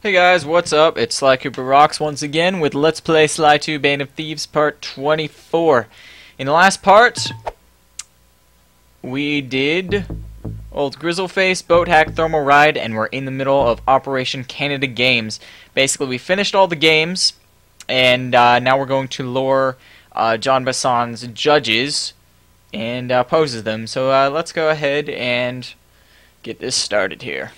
Hey guys, what's up? It's SlyCooperRawks once again with Let's Play Sly 2 Bane of Thieves Part 24. In the last part, we did Old Grizzleface, Boat Hack, Thermal Ride, and we're in the middle of Operation Canada Games. Basically, we finished all the games, and now we're going to lure John Basson's judges and poses them. So let's go ahead and get this started here.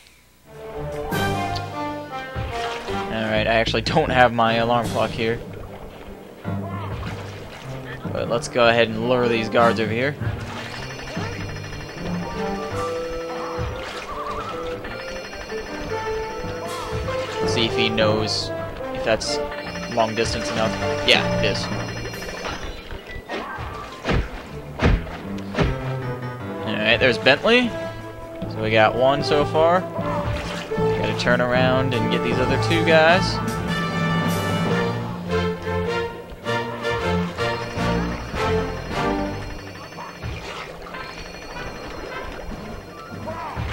Alright, I actually don't have my alarm clock here. But let's go ahead and lure these guards over here. See if he knows if that's long distance enough. Yeah, it is. Alright, there's Bentley. So we got one so far. Gotta turn around and get these other two guys.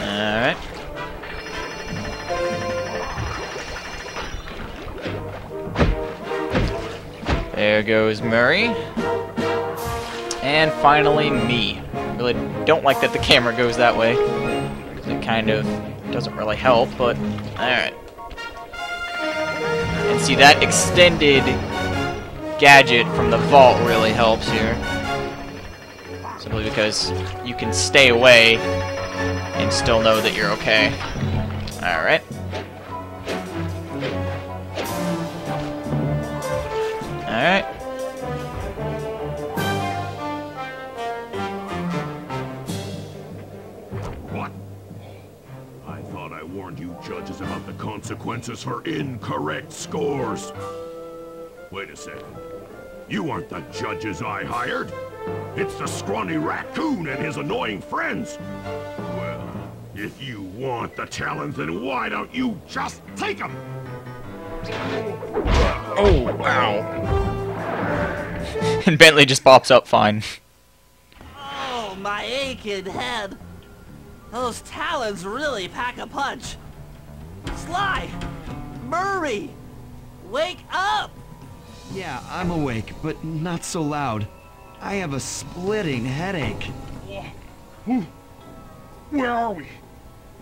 Alright. There goes Murray. And finally me. Really don't like that the camera goes that way. It kind of doesn't really help, but alright. And see, that extended gadget from the vault really helps here. Simply because you can stay away and still know that you're okay. Alright. Alright. You judges about the consequences for incorrect scores. Wait a second. You aren't the judges I hired. It's the scrawny raccoon and his annoying friends. Well, if you want the challenge, then why don't you just take them? Oh, ow. And Bentley just pops up fine. Oh, my aching head. Those talons really pack a punch. Sly! Murray! Wake up! Yeah, I'm awake, but not so loud. I have a splitting headache. Where are we?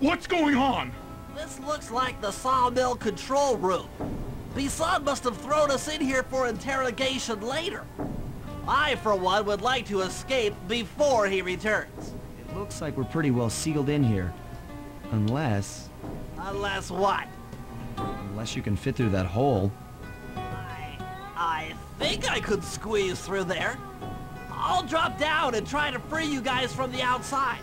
What's going on? This looks like the sawmill control room. Basson must have thrown us in here for interrogation later. I, for one, would like to escape before he returns. It looks like we're pretty well sealed in here. Unless what? Unless you can fit through that hole. I think I could squeeze through there. I'll drop down and try to free you guys from the outside.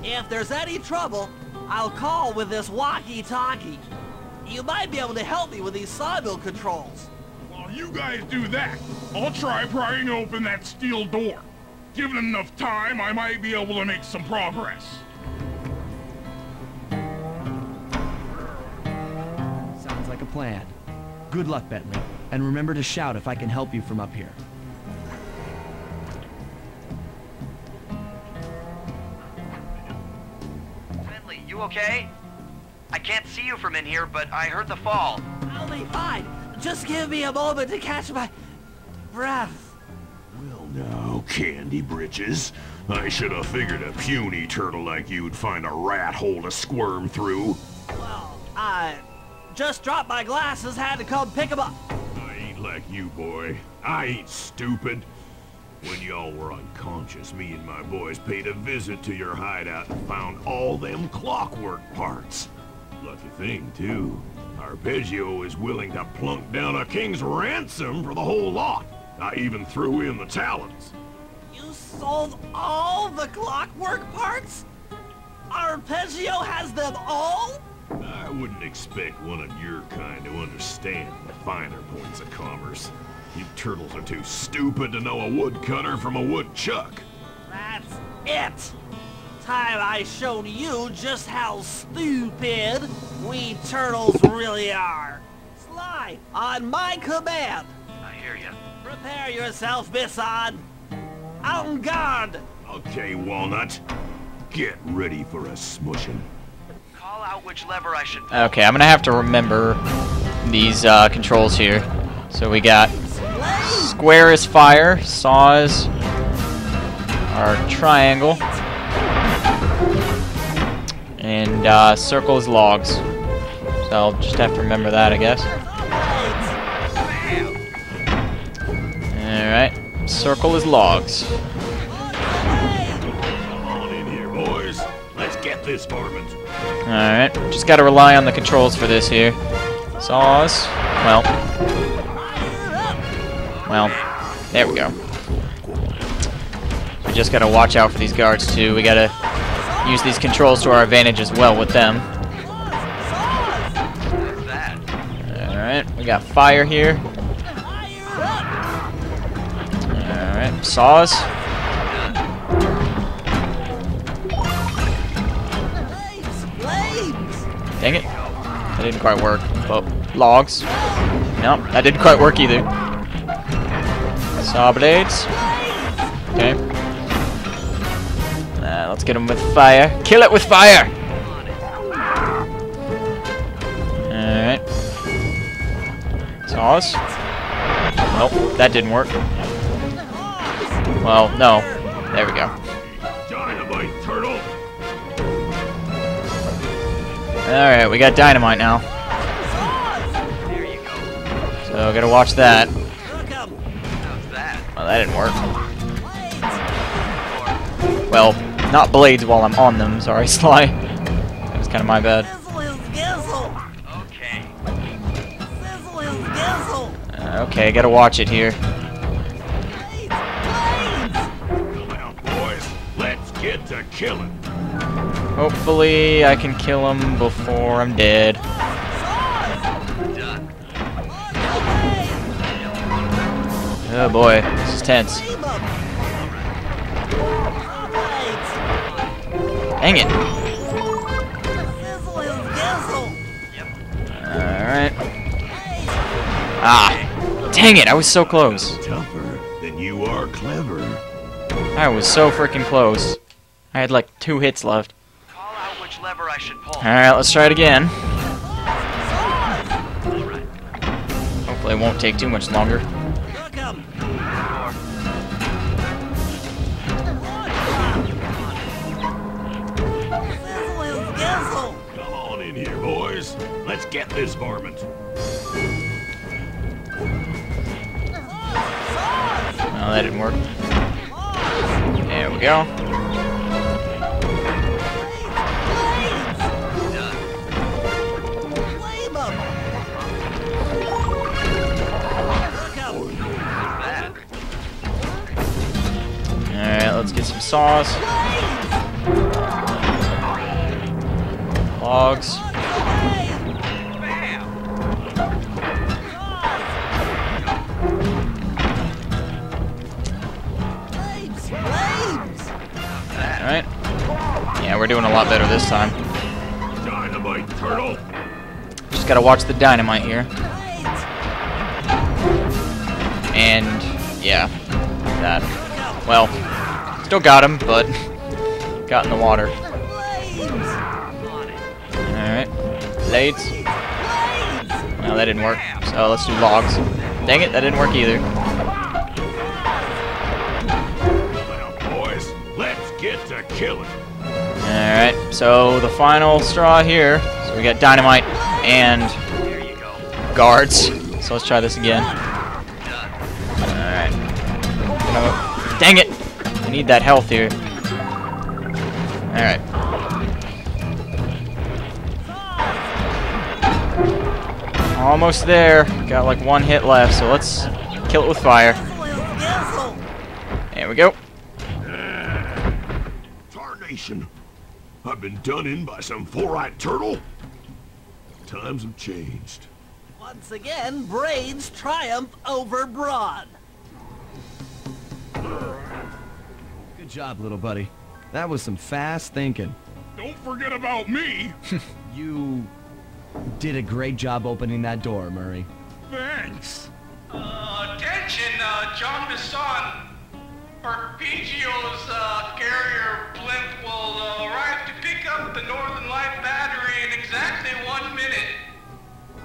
If there's any trouble, I'll call with this walkie-talkie. You might be able to help me with these sawmill controls. While you guys do that, I'll try prying open that steel door. Given enough time, I might be able to make some progress. Sounds like a plan. Good luck, Bentley. And remember to shout if I can help you from up here. Bentley, you okay? I can't see you from in here, but I heard the fall. I'll be fine. Just give me a moment to catch my breath. Well now, Candy Britches. I should have figured a puny turtle like you'd find a rat hole to squirm through. Well, I just dropped my glasses, had to come pick them up. I ain't like you, boy. I ain't stupid. When y'all were unconscious, me and my boys paid a visit to your hideout and found all them clockwork parts. Lucky thing, too. Arpeggio is willing to plunk down a king's ransom for the whole lot. I even threw in the talons. You sold all the clockwork parts? Arpeggio has them all? I wouldn't expect one of your kind to understand the finer points of commerce. You turtles are too stupid to know a woodcutter from a woodchuck. That's it! Time I showed you just how stupid we turtles really are. Sly, on my command. I hear you. Prepare yourself, Basson. En garde! Okay, Walnut. Get ready for a smushing. Call out which lever I should pull. Okay, I'm gonna have to remember these controls here. So we got square is fire, saw is our triangle, and circle is logs. So I'll just have to remember that, I guess. Alright, circle is logs. Come on in here, boys. Let's get this varmint. Alright, just gotta rely on the controls for this here. Saws. Well, there we go. We just gotta watch out for these guards too. We gotta use these controls to our advantage as well with them. Alright, we got fire here. Alright, saws. Dang it. That didn't quite work. But logs. Nope, that didn't quite work either. Saw blades. Okay. Let's get him with fire. Kill it with fire! Alright. Saws. Nope, that didn't work. Well, no. There we go. Dynamite, turtle. Alright, we got dynamite now. So, gotta watch that. Well, that didn't work. Well, not blades while I'm on them. Sorry, Sly. That was kind of my bad. Okay, gotta watch it here. Come out, boys. Let's get to killing. Hopefully, I can kill him before I'm dead. Oh boy, this is tense. Dang it. Alright. Ah. Dang it, I was so close. Tougher than you are clever. I was so freaking close. I had like 2 hits left. Call out which lever I should pull. Alright, let's try it again. Hopefully it won't take too much longer. Come on in here, boys. Let's get this varmint. Well, that didn't work. There we go. Alright, let's get some saws. Logs. Alright. Yeah, we're doing a lot better this time. Dynamite, turtle. Just gotta watch the dynamite here. And, yeah. That. Well, still got him, but got in the water. Alright. Blades. Well, that didn't work. So let's do logs. Dang it, that didn't work either. Well, boys, let's get to killing. Alright, so the final straw here. So we got dynamite and guards. So let's try this again. Alright. Dang it! I need that health here. Alright. Almost there. Got like 1 hit left, so let's kill it with fire. There we go. Tarnation. I've been done in by some 4-eyed turtle. Times have changed. Once again, brains triumph over brawn. Good job, little buddy. That was some fast thinking. Don't forget about me. You did a great job opening that door, Murray. Thanks. Attention, John Bisson. Arpeggio's carrier blimp will arrive to pick up the Northern Light battery in exactly 1 minute.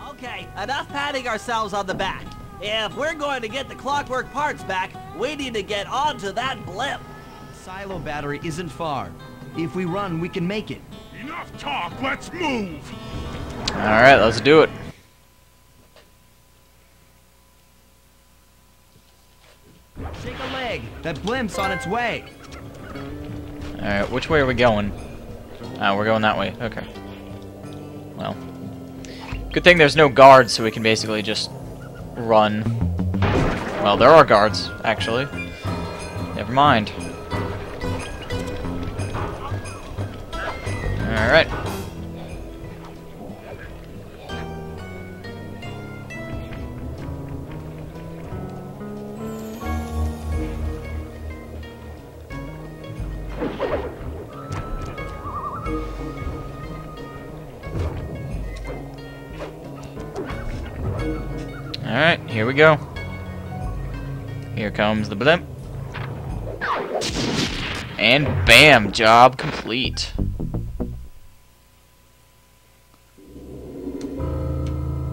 Okay, enough patting ourselves on the back. If we're going to get the clockwork parts back, we need to get onto that blimp. The silo battery isn't far. If we run, we can make it. Enough talk, let's move! Alright, let's do it. Shake a leg. That blimp's on its way. Alright, which way are we going? We're going that way. Okay. Well. Good thing there's no guards, so we can basically just run. Well, there are guards, actually. Never mind. Alright. Alright, here we go. Here comes the blimp. And bam, job complete.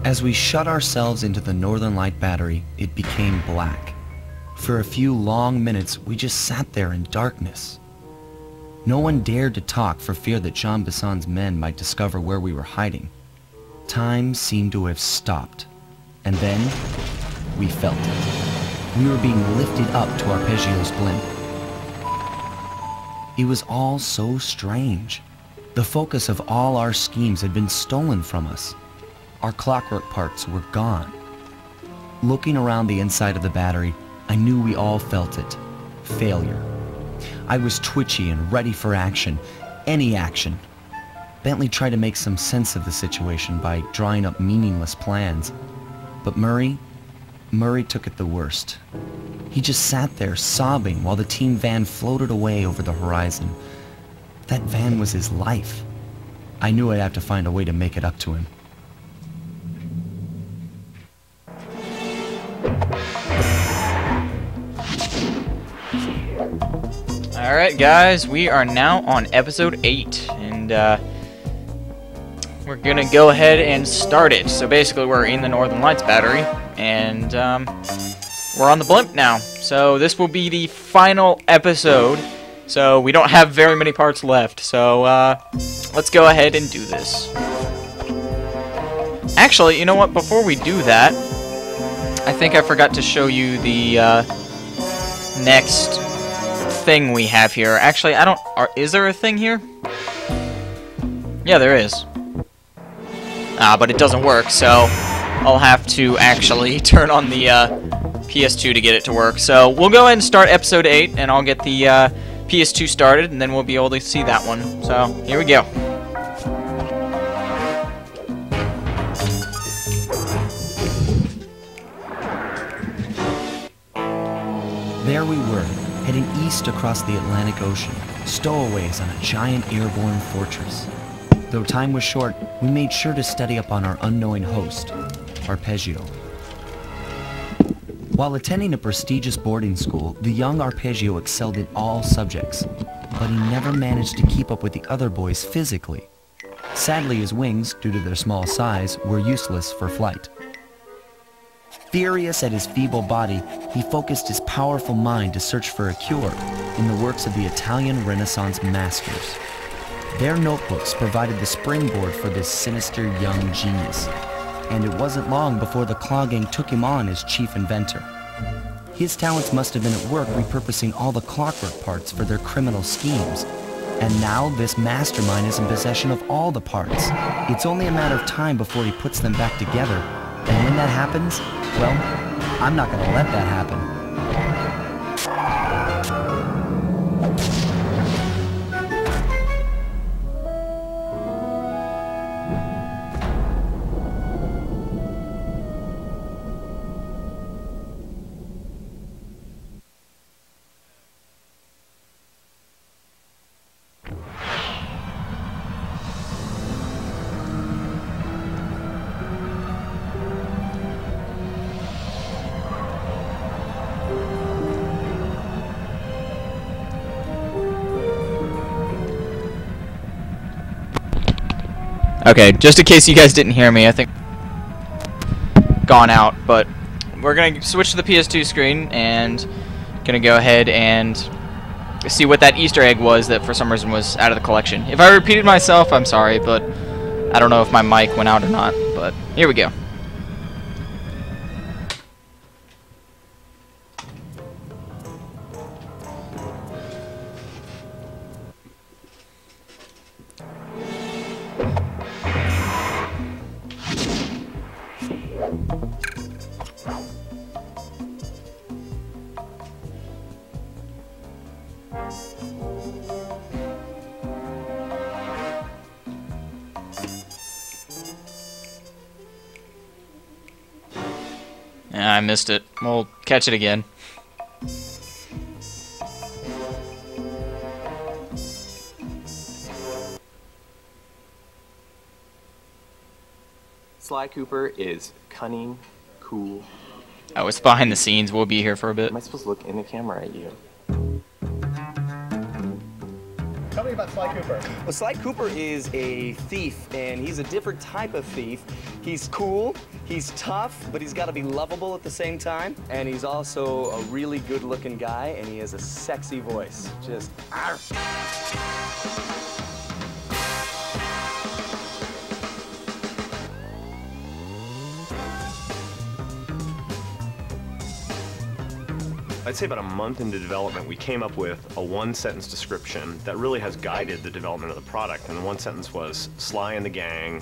As we shut ourselves into the Northern Light battery, it became black. For a few long minutes, we just sat there in darkness. No one dared to talk for fear that Jean Bisson's men might discover where we were hiding. Time seemed to have stopped. And then, we felt it. We were being lifted up to Arpeggio's blimp. It was all so strange. The focus of all our schemes had been stolen from us. Our clockwork parts were gone. Looking around the inside of the battery, I knew we all felt it. Failure. I was twitchy and ready for action. Any action. Bentley tried to make some sense of the situation by drawing up meaningless plans. But Murray took it the worst. He just sat there sobbing while the team van floated away over the horizon. That van was his life. I knew I'd have to find a way to make it up to him. Alright guys, we are now on episode 8, and we're gonna go ahead and start it. So basically we're in the Northern Lights battery, and we're on the blimp now. So this will be the final episode, so we don't have very many parts left. So let's go ahead and do this. Actually, you know what, before we do that, I think I forgot to show you the next thing we have here. Actually, I don't... is there a thing here? Yeah, there is. But it doesn't work, so I'll have to actually turn on the PS2 to get it to work. So we'll go ahead and start episode 8, and I'll get the PS2 started, and then we'll be able to see that one. So, here we go. There we were, heading east across the Atlantic Ocean, stowaways on a giant airborne fortress. Though time was short, we made sure to study up on our unknowing host, Arpeggio. While attending a prestigious boarding school, the young Arpeggio excelled in all subjects, but he never managed to keep up with the other boys physically. Sadly, his wings, due to their small size, were useless for flight. Furious at his feeble body, he focused his powerful mind to search for a cure in the works of the Italian Renaissance masters. Their notebooks provided the springboard for this sinister young genius, and it wasn't long before the Claw Gang took him on as chief inventor. His talents must have been at work repurposing all the clockwork parts for their criminal schemes, and now this mastermind is in possession of all the parts. It's only a matter of time before he puts them back together, and when that happens, well, I'm not going to let that happen. Okay, just in case you guys didn't hear me, I think... gone out, but we're gonna switch to the PS2 screen and gonna go ahead and see what that Easter egg was that for some reason was out of the collection. If I repeated myself, I'm sorry, but I don't know if my mic went out or not, but here we go. Yeah, I missed it. We'll catch it again. Sly Cooper is cunning, cool. Oh, it's behind the scenes. We'll be here for a bit. Am I supposed to look in the camera at you? Tell me about Sly Cooper. Well, Sly Cooper is a thief, and he's a different type of thief. He's cool, he's tough, but he's got to be lovable at the same time. And he's also a really good-looking guy, and he has a sexy voice. Just, arf. I'd say about a month into development, we came up with a one-sentence description that really has guided the development of the product. And the one sentence was, Sly and the gang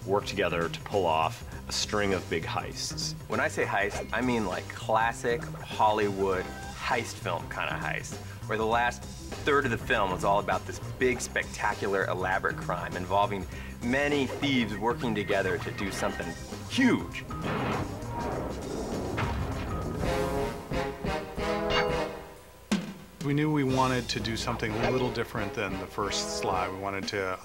work together to pull off a string of big heists. When I say heist, I mean like classic Hollywood heist film kind of heist, where the last third of the film was all about this big, spectacular, elaborate crime involving many thieves working together to do something huge. We knew we wanted to do something a little different than the first Sly. We wanted to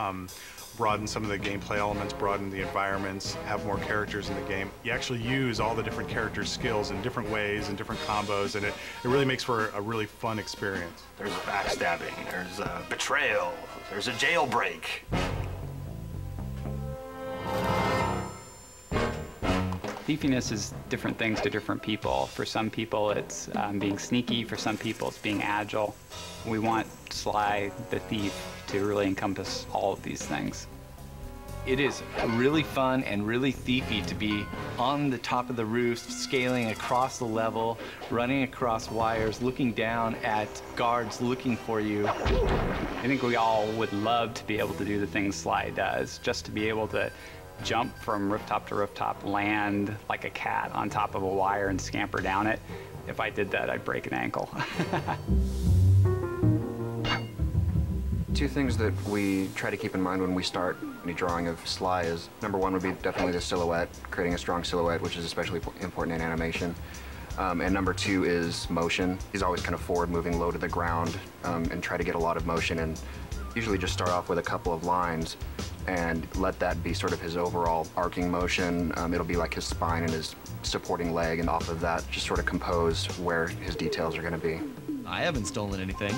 broaden some of the gameplay elements, broaden the environments, have more characters in the game. You actually use all the different characters' skills in different ways and different combos, and it really makes for a really fun experience. There's backstabbing, there's betrayal, there's a jailbreak. Thiefiness is different things to different people. For some people it's being sneaky, for some people it's being agile. We want Sly the Thief to really encompass all of these things. It is really fun and really thiefy to be on the top of the roof, scaling across the level, running across wires, looking down at guards looking for you. I think we all would love to be able to do the things Sly does, just to be able to jump from rooftop to rooftop, land like a cat on top of a wire and scamper down it. If I did that, I'd break an ankle. Two things that we try to keep in mind when we start any drawing of Sly is, number one would be definitely the silhouette, creating a strong silhouette, which is especially important in animation. And number two is motion. He's always kind of forward moving low to the ground and try to get a lot of motion, and usually just start off with a couple of lines and let that be sort of his overall arcing motion. It'll be like his spine and his supporting leg, and off of that just sort of compose where his details are going to be. I haven't stolen anything.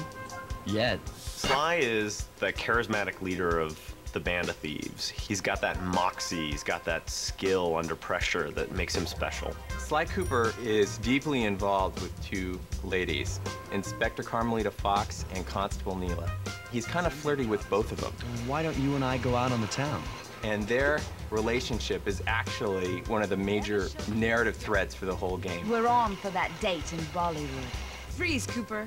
Yet. Sly is the charismatic leader of the band of thieves. He's got that moxie, he's got that skill under pressure that makes him special. Sly Cooper is deeply involved with two ladies, Inspector Carmelita Fox and Constable Neela. He's kind of flirty with both of them. Why don't you and I go out on the town? And their relationship is actually one of the major narrative threads for the whole game. We're on for that date in Bollywood. Freeze, Cooper.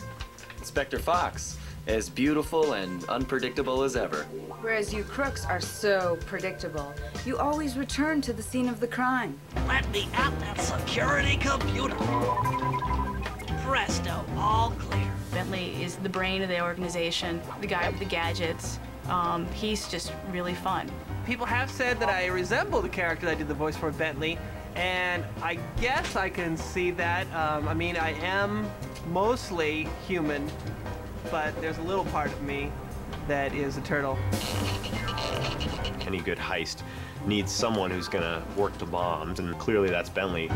Inspector Fox, as beautiful and unpredictable as ever. Whereas you crooks are so predictable. You always return to the scene of the crime. Let me out that security computer. Presto, all clear. Bentley is the brain of the organization, the guy with the gadgets. He's just really fun. People have said that I resemble the character I did the voice for, Bentley, and I guess I can see that. I mean, I am mostly human, but there's a little part of me that is a turtle. Any good heist needs someone who's gonna work the bombs, and clearly that's Bentley.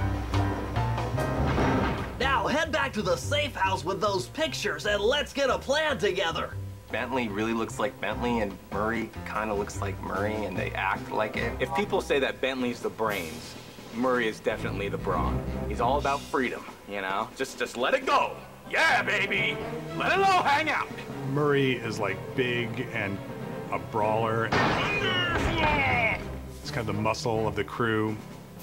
Now head back to the safe house with those pictures and let's get a plan together. Bentley really looks like Bentley, and Murray kind of looks like Murray, and they act like it. If people say that Bentley's the brains, Murray is definitely the brawn. He's all about freedom, you know? Just let it go. Yeah, baby! Let it all hang out! Murray is like big and a brawler. It's kind of the muscle of the crew.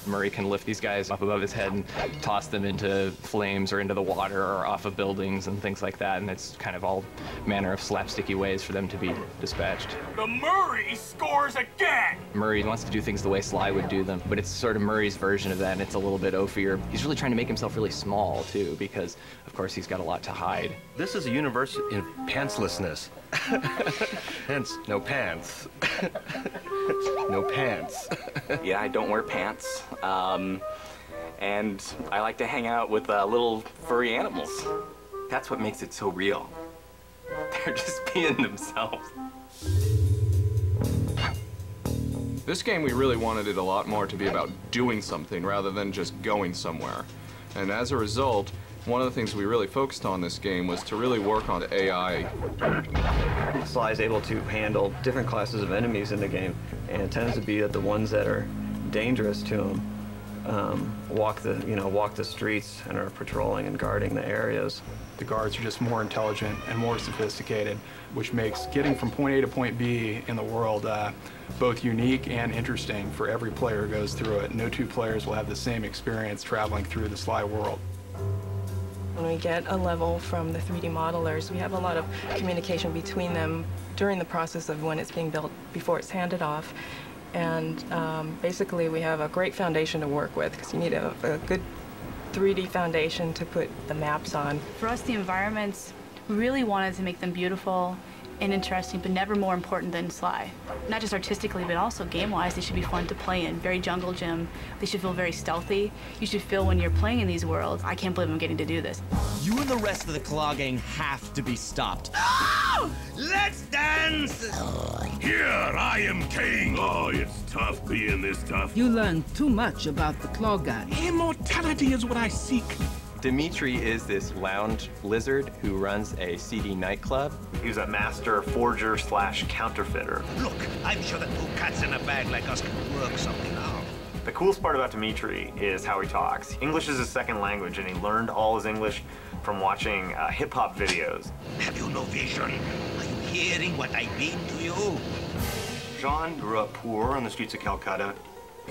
Murray can lift these guys up above his head and toss them into flames or into the water or off of buildings and things like that, and it's kind of all manner of slapsticky ways for them to be dispatched. The Murray scores again! Murray wants to do things the way Sly would do them, but it's sort of Murray's version of that, and it's a little bit oafier. He's really trying to make himself really small, too, because, of course, he's got a lot to hide. This is a universe in pantslessness. Hence, no pants. No pants. Yeah, I don't wear pants. And I like to hang out with little furry animals. That's what makes it so real. They're just being themselves. This game, we really wanted it a lot more to be about doing something rather than just going somewhere. And as a result, one of the things we really focused on this game was to really work on AI. Sly is able to handle different classes of enemies in the game, and it tends to be that the ones that are dangerous to him walk the streets and are patrolling and guarding the areas. The guards are just more intelligent and more sophisticated, which makes getting from point A to point B in the world both unique and interesting for every player who goes through it. No two players will have the same experience traveling through the Sly world. When we get a level from the 3D modelers, we have a lot of communication between them during the process of when it's being built before it's handed off. And basically we have a great foundation to work with because you need a good 3D foundation to put the maps on. For us, the environments, we really wanted to make them beautiful and interesting, but never more important than Sly. Not just artistically, but also game-wise, they should be fun to play in. Very jungle gym. They should feel very stealthy. You should feel when you're playing in these worlds, I can't believe I'm getting to do this. You and the rest of the Claw Gang have to be stopped. Oh, let's dance! Here, I am king! Oh, it's tough being this tough. You learn too much about the Claw Gang. Immortality is what I seek. Dimitri is this lounge lizard who runs a seedy nightclub. He's a master forger / counterfeiter. Look, I'm sure that two cats in a bag like us can work something out. The coolest part about Dimitri is how he talks. English is his second language, and he learned all his English from watching hip-hop videos. Have you no vision? Are you hearing what I mean to you? Jean grew up poor on the streets of Calcutta,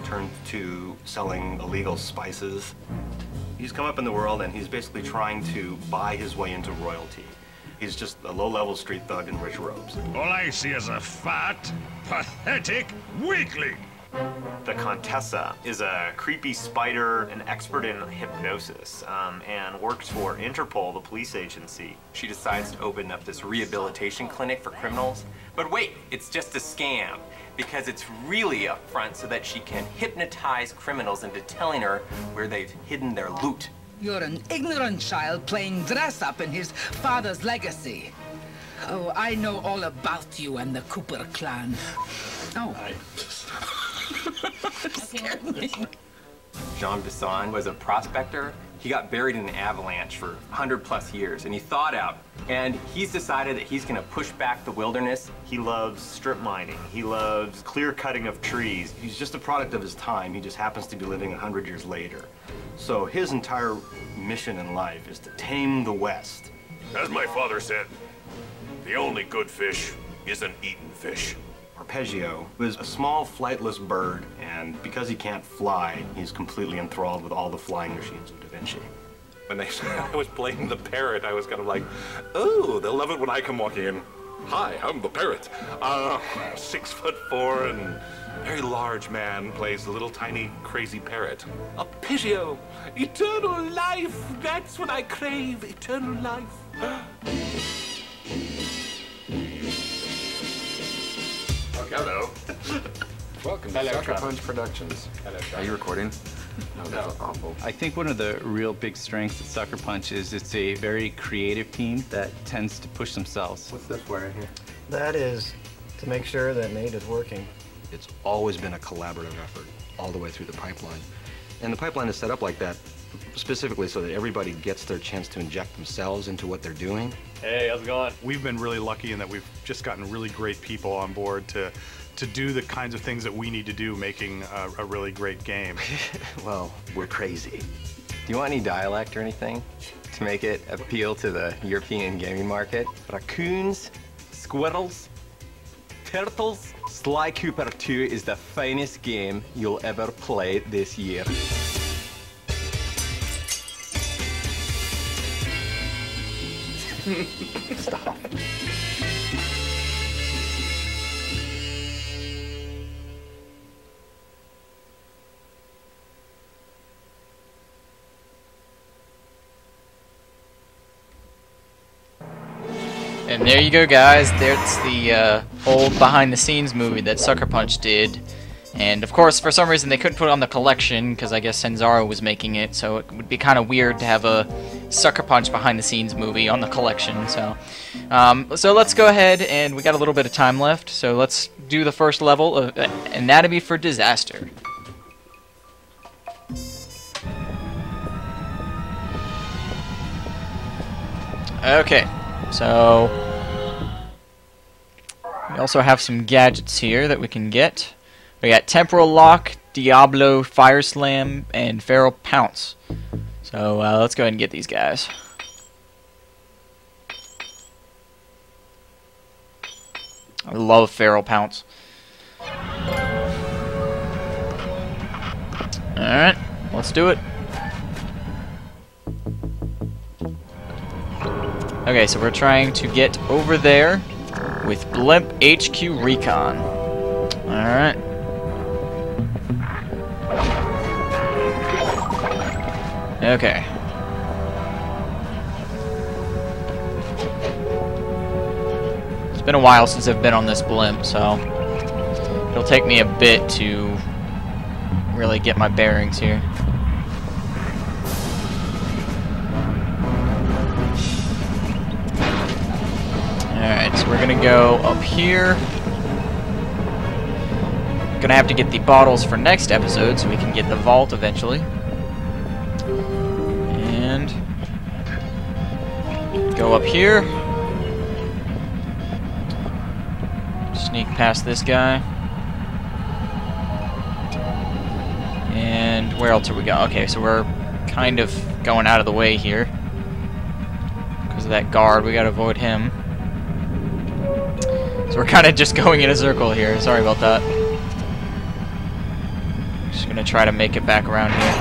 turned to selling illegal spices. He's come up in the world, and he's basically trying to buy his way into royalty. He's just a low-level street thug in rich robes. All I see is a fat, pathetic weakling. The Contessa is a creepy spider, an expert in hypnosis, and works for Interpol, the police agency. She decides to open up this rehabilitation clinic for criminals. But wait, it's just a scam, because it's really a front so that she can hypnotize criminals into telling her where they've hidden their loot. You're an ignorant child playing dress-up in his father's legacy. Oh, I know all about you and the Cooper clan. Oh. Scared me. Jean Bisson was a prospector. He got buried in an avalanche for 100+ years, and he thawed out. And he's decided that he's going to push back the wilderness. He loves strip mining. He loves clear cutting of trees. He's just a product of his time. He just happens to be living 100 years later. So his entire mission in life is to tame the West. As my father said, the only good fish is an eaten fish. Arpeggio was a small flightless bird, and because he can't fly, he's completely enthralled with all the flying machines of Da Vinci. When they said I was playing the parrot, I was kind of like, oh, they'll love it when I come walking in. Hi, I'm the parrot. 6'4" and very large man plays the little tiny crazy parrot. Arpeggio, eternal life, that's what I crave, eternal life. Hello. Welcome to Hello, Sucker Travis. Punch Productions. Hello, Travis. Are you recording? No, that's awful. I think one of the real big strengths of Sucker Punch is it's a very creative team that tends to push themselves. What's this for right here? That is to make sure that Nate is working. It's always been a collaborative effort all the way through the pipeline. And the pipeline is set up like that specifically so that everybody gets their chance to inject themselves into what they're doing. Hey, how's it going? We've been really lucky in that we've just gotten really great people on board to to do the kinds of things that we need to do, making a really great game. Well, we're crazy. Do you want any dialect or anything to make it appeal to the European gaming market? Raccoons, squirrels, turtles. Sly Cooper 2 is the finest game you'll ever play this year. Stop. And there you go, guys. That's the old behind-the-scenes movie that Sucker Punch did. And, of course, for some reason they couldn't put it on the collection, because I guess Senzaro was making it, so it would be kind of weird to have a Sucker Punch behind-the-scenes movie on the collection. So let's go ahead, and we got a little bit of time left, so let's do the first level of Anatomy for Disaster. Okay, so we also have some gadgets here that we can get. We got Temporal Lock, Diablo, Fire Slam, and Feral Pounce. So let's go ahead and get these guys. I love Feral Pounce. Alright, let's do it. Okay, so we're trying to get over there with Blimp HQ Recon. Alright. Okay. It's been a while since I've been on this blimp, so it'll take me a bit to really get my bearings here. Alright, so we're gonna go up here. Gonna have to get the bottles for next episode so we can get the vault eventually. And go up here. Sneak past this guy. And where else are we going? Okay, so we're kind of going out of the way here. Because of that guard, we gotta avoid him. So we're kind of just going in a circle here. Sorry about that. Just gonna try to make it back around here.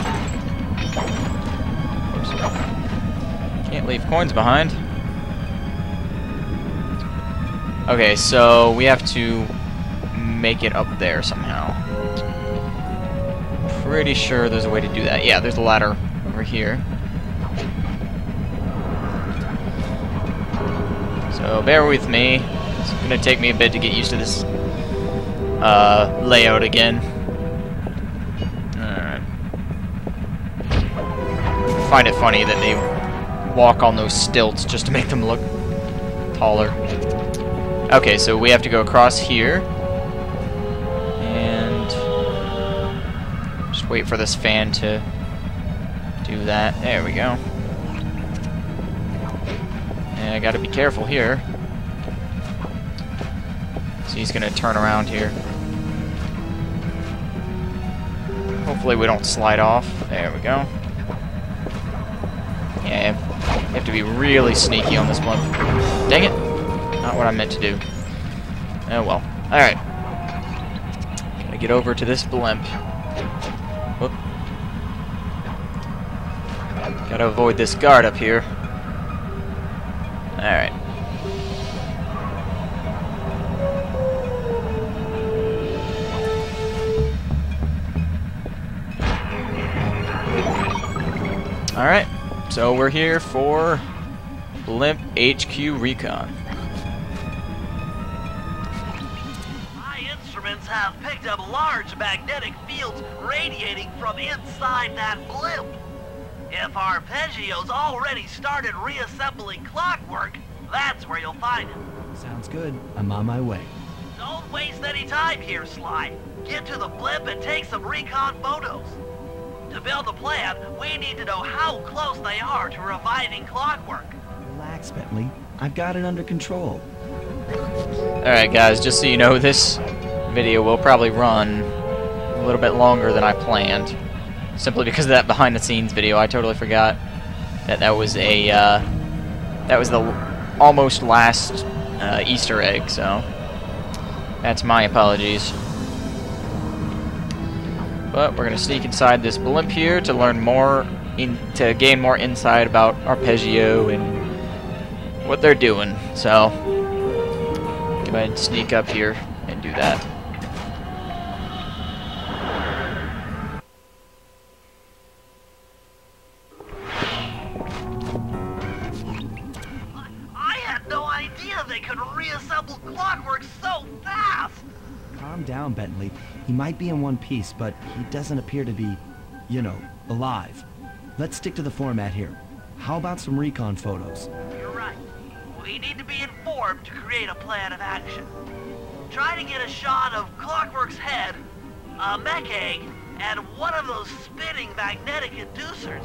Oops. Can't leave coins behind. Okay, so we have to make it up there somehow. Pretty sure there's a way to do that. Yeah, there's a ladder over here. So bear with me. It's gonna take me a bit to get used to this layout again. Alright. I find it funny that they walk on those stilts just to make them look taller. Okay, so we have to go across here. And just wait for this fan to do that. There we go. And I gotta be careful here. So he's gonna turn around here. Hopefully we don't slide off. There we go. Yeah, you have to be really sneaky on this one. Dang it! Not what I meant to do. Oh well. Alright. Gotta get over to this blimp. Whoop. Gotta avoid this guard up here. Alright. Alright, so we're here for Blimp HQ Recon. My instruments have picked up large magnetic fields radiating from inside that blimp. If Arpeggio's already started reassembling clockwork, that's where you'll find him. Sounds good. I'm on my way. Don't waste any time here, Sly. Get to the blimp and take some recon photos. To build a plan, we need to know how close they are to reviving clockwork. Relax, Bentley. I've got it under control. Alright guys, just so you know, this video will probably run a little bit longer than I planned, simply because of that behind-the-scenes video. I totally forgot that was a that was the almost last Easter egg. So that's my apologies. But we're gonna sneak inside this blimp here to learn more, to gain more insight about Arpeggio and what they're doing. So go ahead and sneak up here and do that. I had no idea they could reassemble clockwork so fast! Calm down, Bentley. He might be in one piece, but he doesn't appear to be, you know, alive. Let's stick to the format here. How about some recon photos? You're right. We need to be informed to create a plan of action. Try to get a shot of Clockwork's head, a mech egg, and one of those spinning magnetic inducers.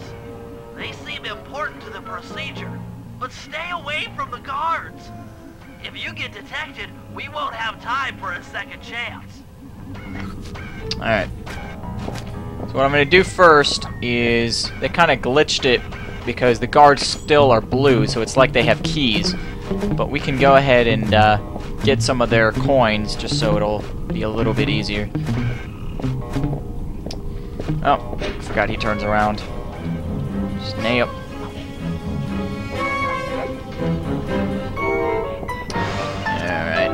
They seem important to the procedure, but stay away from the guards. If you get detected, we won't have time for a second chance. Alright. So what I'm going to do first is, they kind of glitched it because the guards still are blue, so it's like they have keys. But we can go ahead and get some of their coins just so it'll be a little bit easier. Oh, forgot he turns around. Snap. Alright.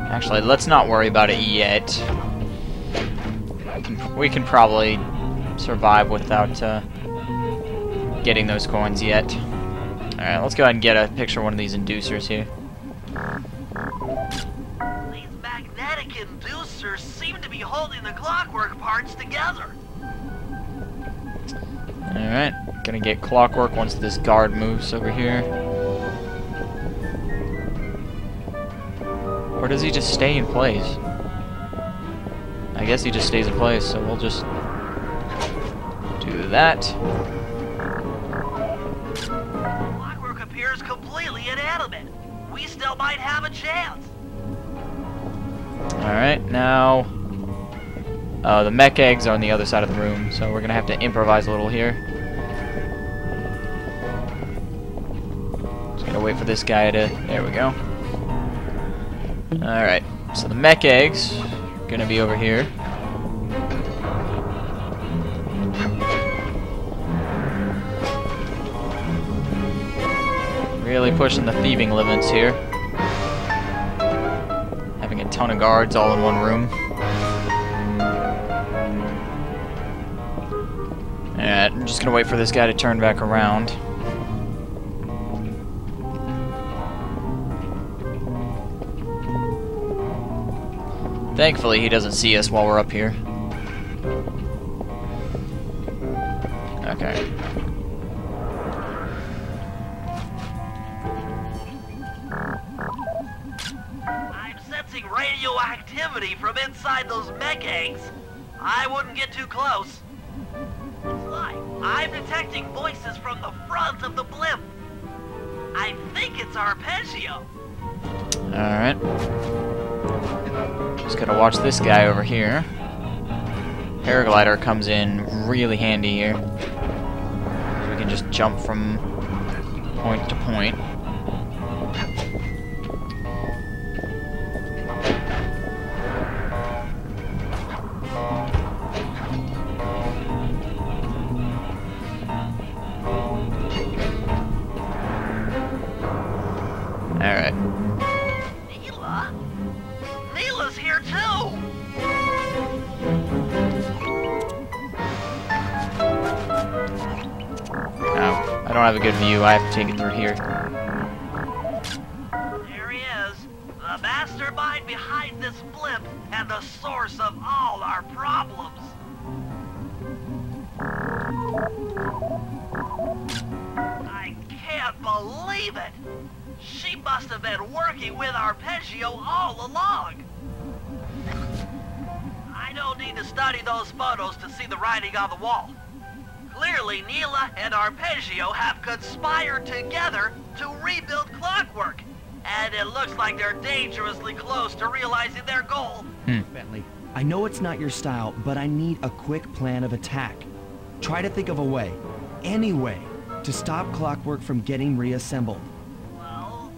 Actually, let's not worry about it yet. We can probably survive without getting those coins yet. Alright, let's go ahead and get a picture of one of these inducers here. These magnetic inducers seem to be holding the clockwork parts together. Alright, gonna get clockwork once this guard moves over here. Or does he just stay in place? I guess he just stays in place, so we'll just do that. Clockwork appears completely inanimate. We still might have a chance. Alright, now the mech eggs are on the other side of the room, so we're gonna have to improvise a little here. Just gonna wait for this guy to... There we go. Alright, so the mech eggs are gonna be over here. Really pushing the thieving limits here. Having a ton of guards all in one room. Alright, I'm just gonna wait for this guy to turn back around. Thankfully, he doesn't see us while we're up here. Okay. I'm sensing radioactivity from inside those mech eggs. I wouldn't get too close. Sly, I'm detecting voices from the front of the blimp. I think it's Arpeggio. Alright. Just gotta watch this guy over here. Paraglider comes in really handy here. We can just jump from point to point. Alright. Neela's here too! Oh, I don't have a good view. I have to take it through here. There he is, the mastermind behind this blimp and the source of all our problems. I can't believe it! She must have been working with Arpeggio all along! I don't need to study those photos to see the writing on the wall. Clearly, Neela and Arpeggio have conspired together to rebuild Clockwork. And it looks like they're dangerously close to realizing their goal. Bentley, I know it's not your style, but I need a quick plan of attack. Try to think of a way, any way, to stop Clockwork from getting reassembled. Well,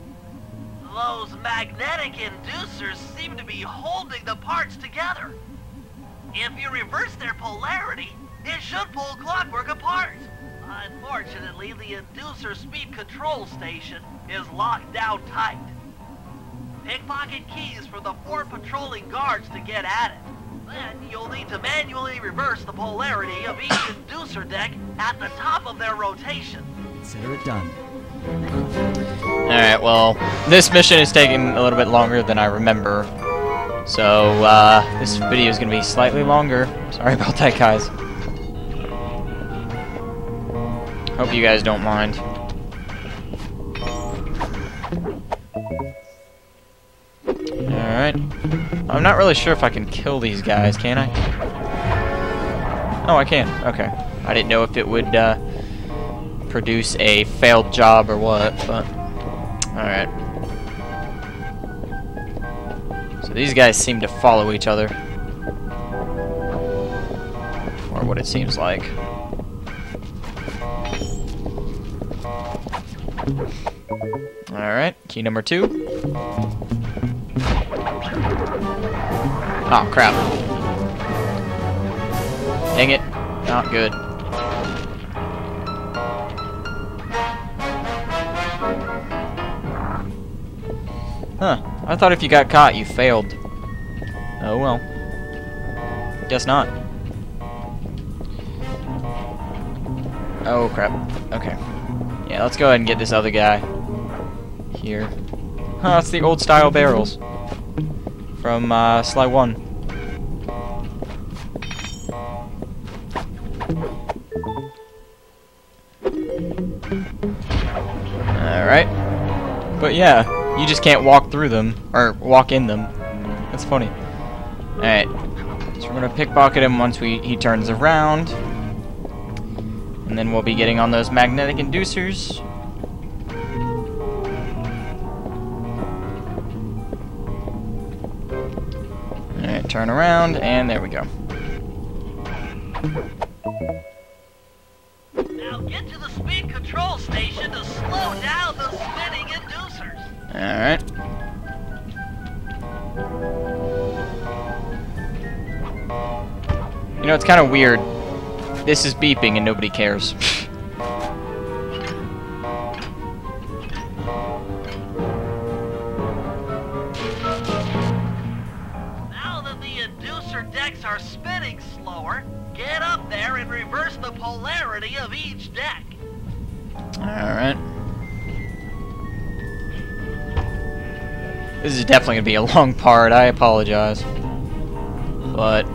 those magnetic inducers seem to be holding the parts together. If you reverse their polarity, it should pull Clockwork apart. Unfortunately, the inducer speed control station is locked down tight. Pickpocket keys for the 4 patrolling guards to get at it. Then you'll need to manually reverse the polarity of each inducer deck at the top of their rotation. Consider it done. Alright, well, this mission is taking a little bit longer than I remember. So, this video is going to be slightly longer. Sorry about that, guys. Hope you guys don't mind. Alright. I'm not really sure if I can kill these guys, can I? Oh, I can. Okay. I didn't know if it would produce a failed job or what, but... Alright. So these guys seem to follow each other. Or what it seems like. Alright, key number 2. Oh, crap. Dang it. Not good. Huh. I thought if you got caught, you failed. Oh well. Guess not. Oh, crap. Okay. Yeah, let's go ahead and get this other guy here. Huh, it's the old style barrels from Sly 1. Alright. But yeah, you just can't walk through them, or walk in them. That's funny. Alright. So we're gonna pickpocket him once he turns around. And then we'll be getting on those magnetic inducers. Alright, turn around, and there we go. Now get to the speed control station to slow down the spinning inducers. Alright. You know, it's kind of weird. This is beeping and nobody cares. Now that the inducer decks are spinning slower, get up there and reverse the polarity of each deck. Alright. This is definitely going to be a long part, I apologize. But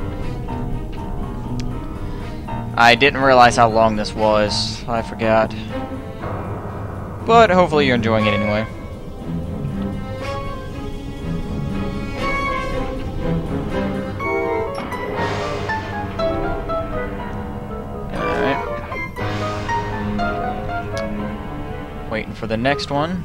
I didn't realize how long this was. I forgot. But hopefully you're enjoying it anyway. Alright. Waiting for the next one.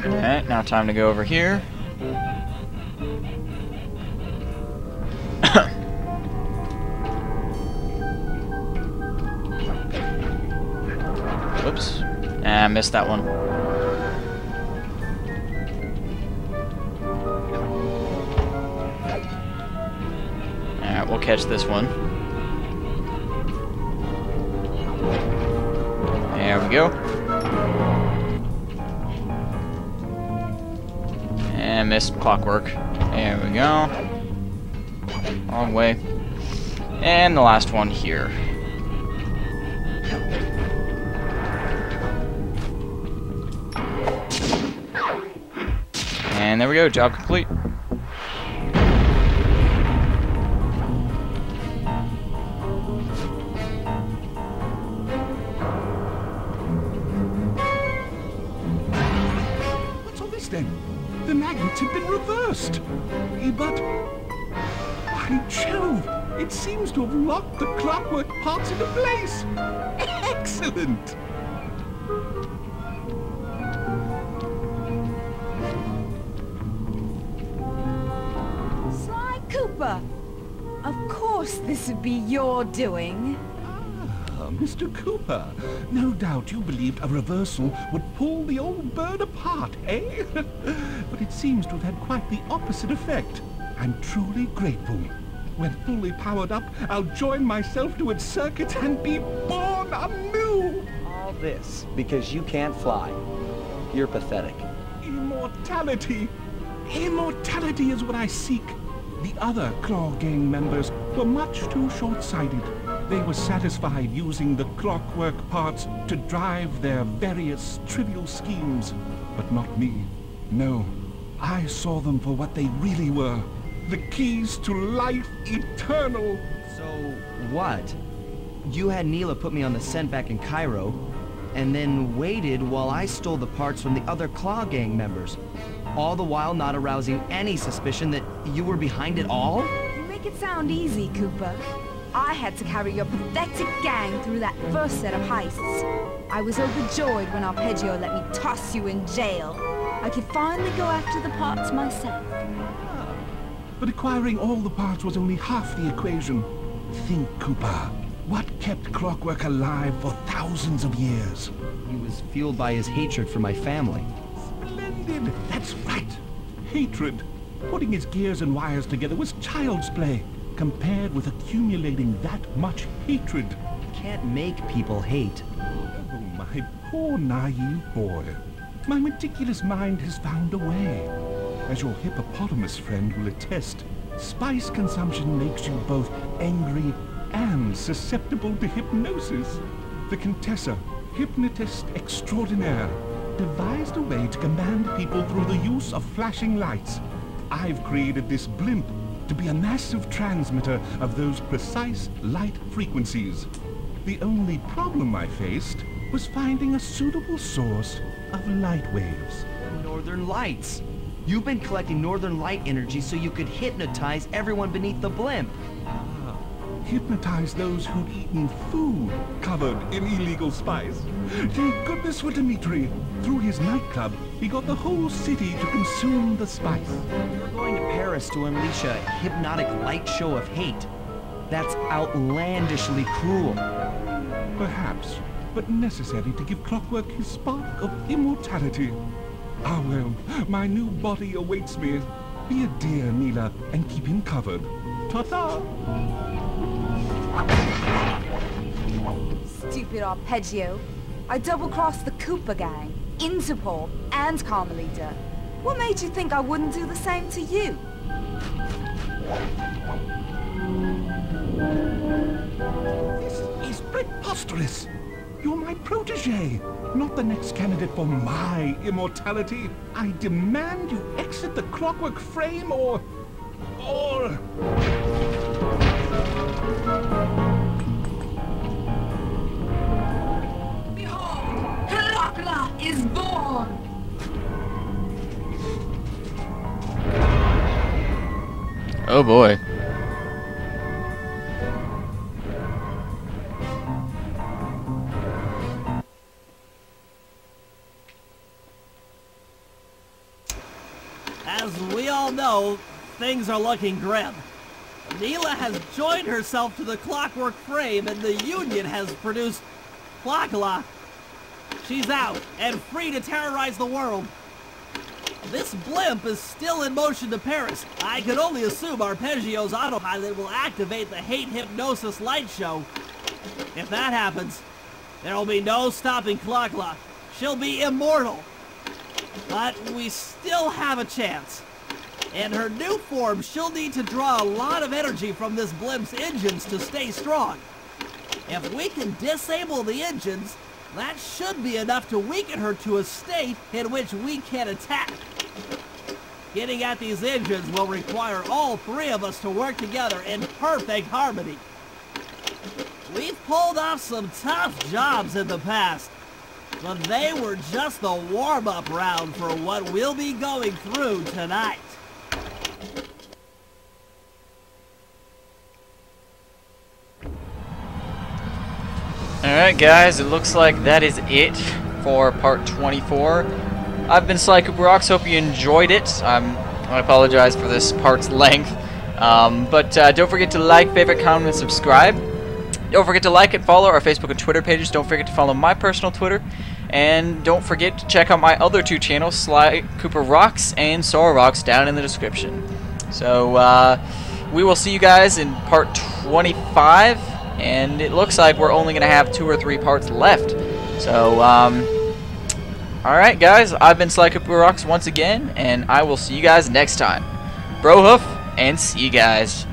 Alright, now time to go over here. Whoops. Ah, I missed that one. Alright, we'll catch this one. There we go. And missed Clockwork. There we go. Wrong way. And the last one here. And there we go, job complete. way, but... By Jove! It seems to have locked the clockwork parts into place! Excellent! Sly Cooper! Of course this would be your doing. Mr. Cooper, no doubt you believed a reversal would pull the old bird apart, eh? But it seems to have had quite the opposite effect. I'm truly grateful. When fully powered up, I'll join myself to its circuits and be born anew! All this because you can't fly. You're pathetic. Immortality! Immortality is what I seek. The other Claw Gang members were much too short-sighted. They were satisfied using the clockwork parts to drive their various trivial schemes. But not me. No, I saw them for what they really were. The keys to life eternal. So, what? You had Neela put me on the scent back in Cairo, and then waited while I stole the parts from the other Claw Gang members. All the while not arousing any suspicion that you were behind it all? You make it sound easy, Cooper. I had to carry your pathetic gang through that first set of heists. I was overjoyed when Arpeggio let me toss you in jail. I could finally go after the parts myself. But acquiring all the parts was only half the equation. Think, Cooper. What kept Clockwork alive for thousands of years? He was fueled by his hatred for my family. Splendid! That's right! Hatred. Putting his gears and wires together was child's play, compared with accumulating that much hatred. Can't make people hate. Oh, my poor naive boy. My meticulous mind has found a way. As your hippopotamus friend will attest, spice consumption makes you both angry and susceptible to hypnosis. The Contessa, hypnotist extraordinaire, devised a way to command people through the use of flashing lights. I've created this blimp to be a massive transmitter of those precise light frequencies. The only problem I faced was finding a suitable source of light waves. Northern Lights. You've been collecting Northern Light energy so you could hypnotize everyone beneath the blimp. Hypnotize those who'd eaten food covered in illegal spice. Thank goodness for Dimitri. Through his nightclub, he got the whole city to consume the spice. You're going to Paris to unleash a hypnotic light show of hate. That's outlandishly cruel. Perhaps, but necessary to give Clockwork his spark of immortality. Ah well, my new body awaits me. Be a dear, Neela, and keep him covered. Ta-ta! Stupid Arpeggio. I double-crossed the Cooper gang, Interpol, and Carmelita. What made you think I wouldn't do the same to you? This is preposterous. You're my protege, not the next candidate for my immortality. I demand you exit the Clockwork frame or... Behold, Herakla is born! Oh boy. As we all know, things are looking grim. Neela has joined herself to the Clockwork frame and the Union has produced Clockla. She's out and free to terrorize the world. This blimp is still in motion to Paris. I can only assume Arpeggio's autopilot will activate the hate hypnosis light show. If that happens, there will be no stopping Clockla. She'll be immortal. But we still have a chance. In her new form, she'll need to draw a lot of energy from this blimp's engines to stay strong. If we can disable the engines, that should be enough to weaken her to a state in which we can attack. Getting at these engines will require all three of us to work together in perfect harmony. We've pulled off some tough jobs in the past, but they were just the warm-up round for what we'll be going through tonight. Alright guys, it looks like that is it for part 24. I've been SlyCooperRawks, hope you enjoyed it. I apologize for this part's length. But don't forget to like, favorite, comment, and subscribe. Don't forget to like and follow our Facebook and Twitter pages. Don't forget to follow my personal Twitter. And don't forget to check out my other two channels, SlyCooperRawks and SoraRawks, down in the description. So we will see you guys in part 25. And it looks like we're only going to have 2 or 3 parts left. So, alright guys, I've been SlyCooperRawks once again, and I will see you guys next time. Bro hoof, and see you guys.